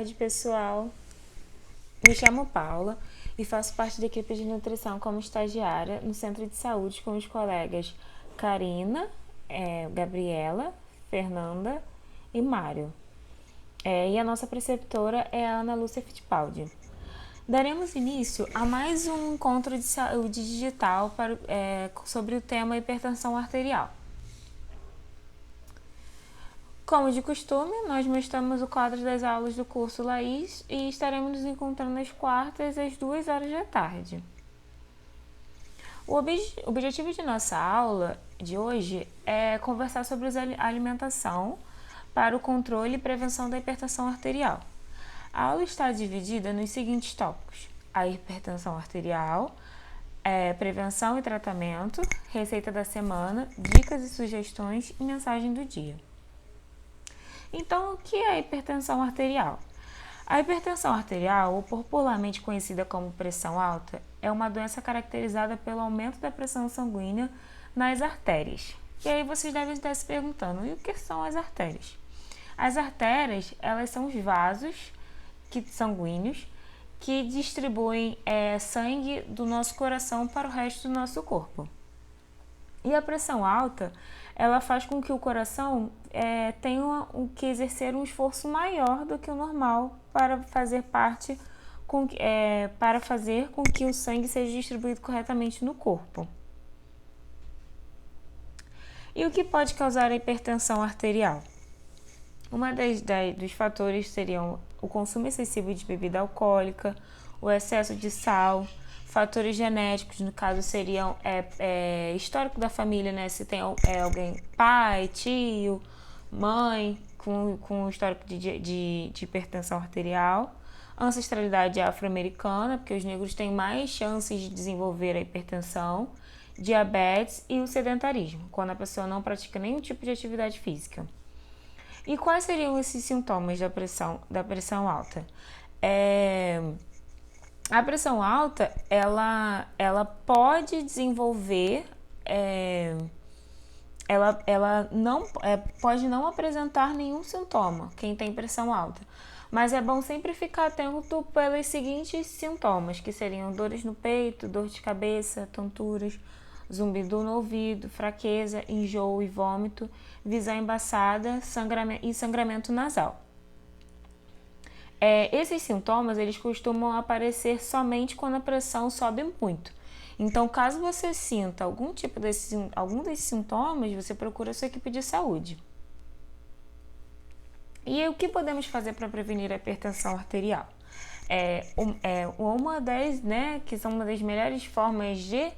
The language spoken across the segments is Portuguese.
tarde, pessoal. Me chamo Paula e faço parte da equipe de nutrição como estagiária no Centro de Saúde com os colegas Karina, Gabriela, Fernanda e Mário. E a nossa preceptora é a Ana Lúcia Fittipaldi. Daremos início a mais um encontro de saúde digital sobre o tema hipertensão arterial. Como de costume, nós mostramos o quadro das aulas do curso Laís e estaremos nos encontrando às quartas às 2 horas da tarde. O objetivo de nossa aula de hoje é conversar sobre a alimentação para o controle e prevenção da hipertensão arterial. A aula está dividida nos seguintes tópicos: a hipertensão arterial, prevenção e tratamento, receita da semana, dicas e sugestões e mensagem do dia. Então, o que é a hipertensão arterial? A hipertensão arterial, ou popularmente conhecida como pressão alta, é uma doença caracterizada pelo aumento da pressão sanguínea nas artérias. E aí vocês devem estar se perguntando, e o que são as artérias? As artérias, elas são os vasos sanguíneos que distribuem sangue do nosso coração para o resto do nosso corpo. E a pressão alta, ela faz com que o coração tenha que exercer um esforço maior do que o normal para fazer com que o sangue seja distribuído corretamente no corpo. E o que pode causar a hipertensão arterial? Uma dos fatores seriam o consumo excessivo de bebida alcoólica, o excesso de sal, fatores genéticos, no caso seriam histórico da família, né? Se tem alguém, pai, tio, mãe, com histórico de hipertensão arterial, ancestralidade afro-americana, porque os negros têm mais chances de desenvolver a hipertensão, diabetes e o sedentarismo, quando a pessoa não pratica nenhum tipo de atividade física. E quais seriam esses sintomas da pressão alta? A pressão alta, ela pode desenvolver, ela não pode não apresentar nenhum sintoma, quem tem pressão alta. Mas é bom sempre ficar atento pelos seguintes sintomas, que seriam dores no peito, dor de cabeça, tonturas, zumbido no ouvido, fraqueza, enjoo e vômito, visão embaçada e sangramento nasal. Esses sintomas, eles costumam aparecer somente quando a pressão sobe muito. Então, caso você sinta algum desses sintomas, você procura a sua equipe de saúde. E o que podemos fazer para prevenir a hipertensão arterial? Que são uma das melhores formas de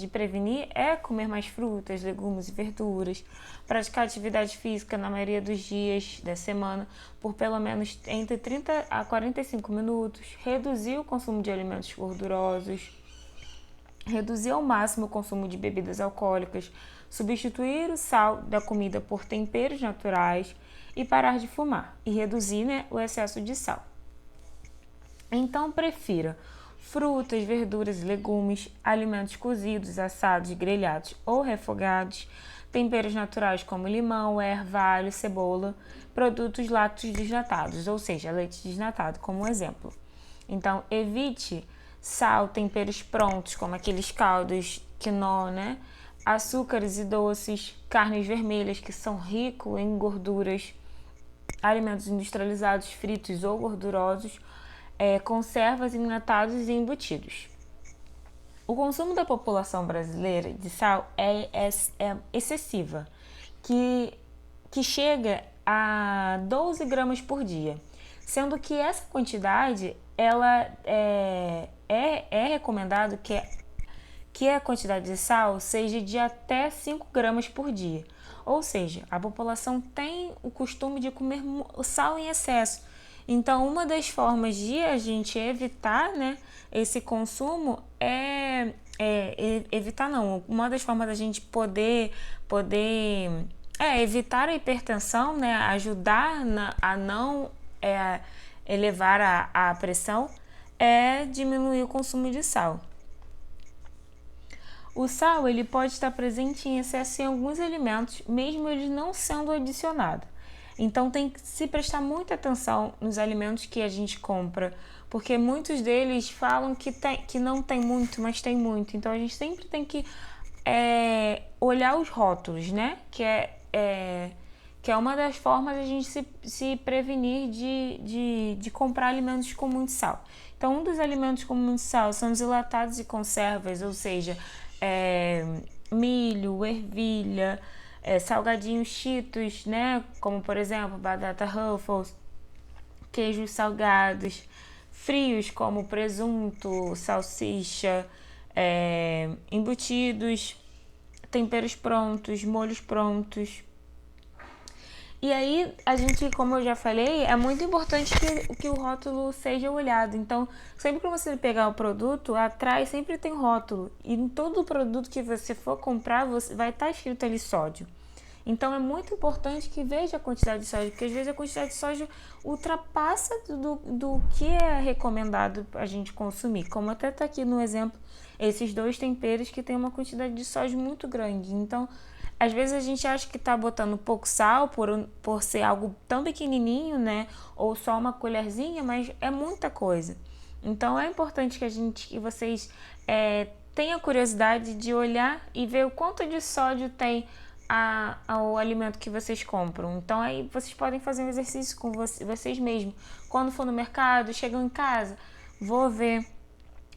prevenir é comer mais frutas, legumes e verduras, praticar atividade física na maioria dos dias da semana por pelo menos entre 30 a 45 minutos, reduzir o consumo de alimentos gordurosos, reduzir ao máximo o consumo de bebidas alcoólicas, substituir o sal da comida por temperos naturais e parar de fumar e reduzir, o excesso de sal. Então, prefira frutas, verduras e legumes, alimentos cozidos, assados, grelhados ou refogados, temperos naturais como limão, erva, alho, cebola, produtos lácteos desnatados, ou seja, leite desnatado como exemplo. Então, evite sal, temperos prontos, como aqueles caldos quinoa, açúcares e doces, carnes vermelhas que são ricos em gorduras, alimentos industrializados, fritos ou gordurosos, conservas, enlatados e embutidos. O consumo da população brasileira de sal é excessiva, que chega a 12 gramas por dia, sendo que essa quantidade ela é recomendado que a quantidade de sal seja de até 5 gramas por dia. Ou seja, a população tem o costume de comer sal em excesso. Então, uma das formas de a gente evitar, esse consumo uma das formas da gente poder evitar a hipertensão, ajudar a não elevar a pressão, é diminuir o consumo de sal. O sal ele pode estar presente em excesso em alguns alimentos, mesmo eles não sendo adicionados. Então tem que se prestar muita atenção nos alimentos que a gente compra, porque muitos deles falam que não tem muito, mas tem muito. Então a gente sempre tem que olhar os rótulos, né? Que é uma das formas de a gente se prevenir de comprar alimentos com muito sal. Então, um dos alimentos com muito sal são os enlatados e conservas, ou seja, milho, ervilha, salgadinhos Cheetos, né? Como, por exemplo, batata Ruffles, queijos salgados, frios como presunto, salsicha, embutidos, temperos prontos, molhos prontos. E aí, a gente, como eu já falei, é muito importante que o rótulo seja olhado. Então, sempre que você pegar o produto, atrás sempre tem rótulo. E em todo produto que você for comprar, vai estar escrito ali sódio. Então, é muito importante que veja a quantidade de sódio, porque às vezes a quantidade de sódio ultrapassa do que é recomendado a gente consumir. Como até está aqui no exemplo, esses 2 temperos que tem uma quantidade de sódio muito grande. Então, às vezes a gente acha que está botando pouco sal por ser algo tão pequenininho, né? Ou só uma colherzinha, mas é muita coisa. Então é importante que vocês tenham curiosidade de olhar e ver o quanto de sódio tem ao alimento que vocês compram. Então aí vocês podem fazer um exercício com vocês mesmos. Quando for no mercado, chegam em casa, vou ver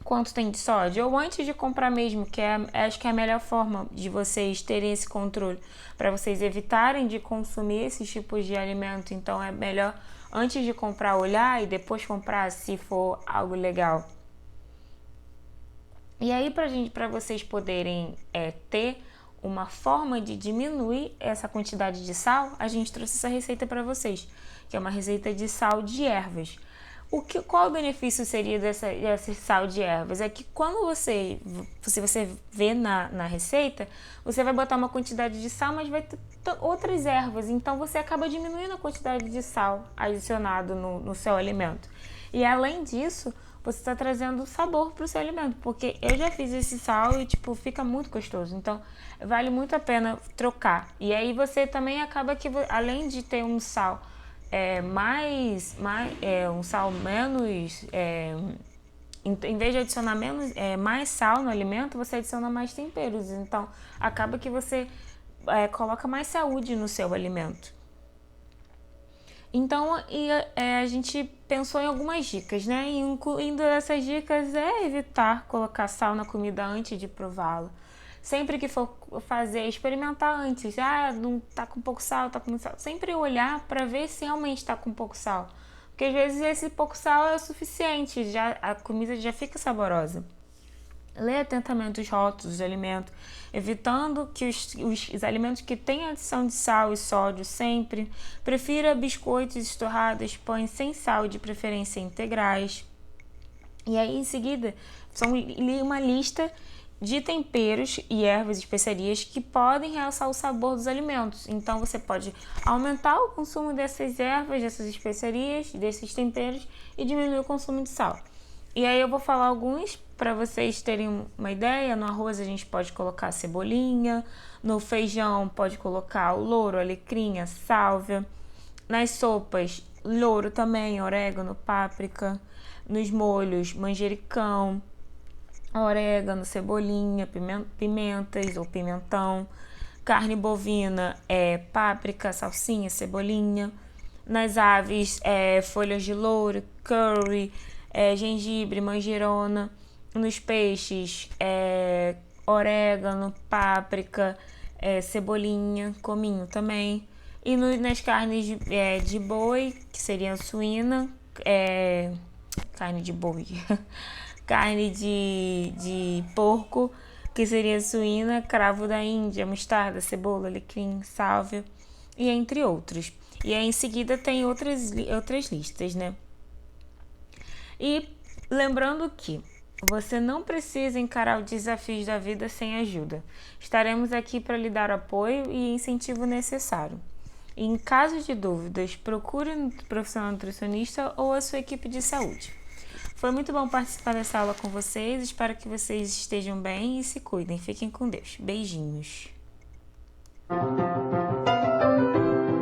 quanto tem de sódio, ou antes de comprar mesmo, acho que é a melhor forma de vocês terem esse controle, para vocês evitarem de consumir esses tipos de alimento. Então é melhor antes de comprar olhar e depois comprar se for algo legal. E aí para vocês poderem ter uma forma de diminuir essa quantidade de sal, a gente trouxe essa receita para vocês, que é uma receita de sal de ervas. Qual o benefício seria desse sal de ervas? É que quando se você vê na receita, você vai botar uma quantidade de sal, mas vai ter outras ervas. Então, você acaba diminuindo a quantidade de sal adicionado no seu alimento. E, além disso, você está trazendo sabor para o seu alimento. Porque eu já fiz esse sal e, fica muito gostoso. Então, vale muito a pena trocar. E aí, você também acaba que, além de ter um sal um sal menos, em vez de adicionar mais sal no alimento, você adiciona mais temperos. Então, acaba que você coloca mais saúde no seu alimento. Então, a gente pensou em algumas dicas, né? E incluindo essas dicas evitar colocar sal na comida antes de prová-la. Sempre que for fazer, experimentar antes. Não tá com pouco sal, tá com muito sal. Sempre olhar para ver se realmente está com pouco sal. Porque às vezes esse pouco sal é o suficiente, a comida já fica saborosa. Lê atentamente os rótulos do alimento, evitando que os alimentos que têm adição de sal e sódio sempre. Prefira biscoitos, torradas, pães sem sal, de preferência integrais. E aí, em seguida, li uma lista de temperos e ervas e especiarias que podem realçar o sabor dos alimentos. Então, você pode aumentar o consumo dessas ervas, dessas especiarias, desses temperos e diminuir o consumo de sal. E aí eu vou falar alguns para vocês terem uma ideia. No arroz a gente pode colocar cebolinha, no feijão pode colocar o louro, alecrim, a sálvia. Nas sopas, louro também, orégano, páprica. Nos molhos, manjericão, orégano, cebolinha, pimentas ou pimentão. Carne bovina, páprica, salsinha, cebolinha. Nas aves, folhas de louro, curry, gengibre, manjerona. Nos peixes, orégano, páprica, cebolinha, cominho também. E nas carnes de boi, que seria suína, carne de boi, carne de porco, que seria suína, cravo da Índia, mostarda, cebola, alecrim, sálvia, e entre outros. E aí em seguida tem outras listas, né? E lembrando que você não precisa encarar os desafios da vida sem ajuda. Estaremos aqui para lhe dar apoio e incentivo necessário. E em caso de dúvidas, procure um profissional nutricionista ou a sua equipe de saúde. Foi muito bom participar dessa aula com vocês. Espero que vocês estejam bem e se cuidem. Fiquem com Deus. Beijinhos.